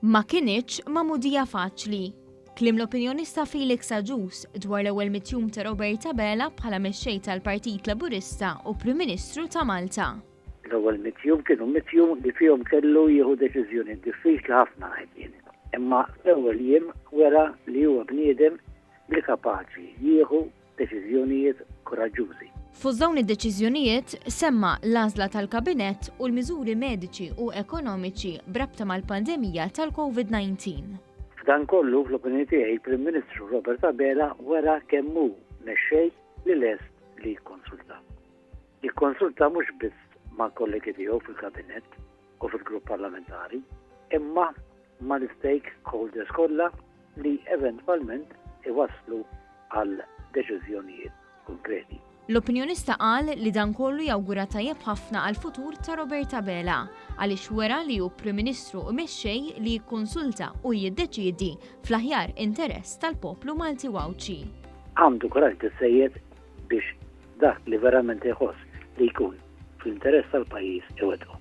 Ma kinitx magħmudija faċli. Kliem l-opinjonista Felix Agius dwar l-ewwel mitjum ta' Roberta Bela bħala mexxej tal-Partit Laburista u Prim Ministru ta' Malta. L-ewwel mitjum kienu mitjum li fihom kellu jieħu deċiżjoni diffiċli ħafna ħajjin. Imma l-ewwel jiem wera li huwa bniedem li kapaċi jieħu deċiżjonijiet koraġġużi. Fuq dawn id-deċiżjonijiet semma l-għażla tal-Kabinett u l-miżuri mediċi u ekonomiċi brabta mal-pandemija tal-COVID-19. F'dan kollu fl-opinjoni tiegħi il-Prim Ministru Roberta Bela wara kemm hu mexxej li lest li jikkonsulta. Jikkonsulta mhux biss ma' kollegi tiegħu fil-Kabinett u fil-Grupp Parlamentari, imma ma' l-stakeholders kollha li eventwalment iwasslu għal deċiżjonijiet konkreti. L-opinjonista qal li dan kollu jawgura tajjeb ħafna għal futur ta' Roberta Bela għaliex wera li hu Prim Ministru u mexxej li jikkonsulta u jiddeċiedi fl-aħjar interess tal-poplu Malti Wawċi. Għandu kuraġġ isejjed biex dak li verament iħoss li jkun fl-interess tal-pajjiż iwettqu.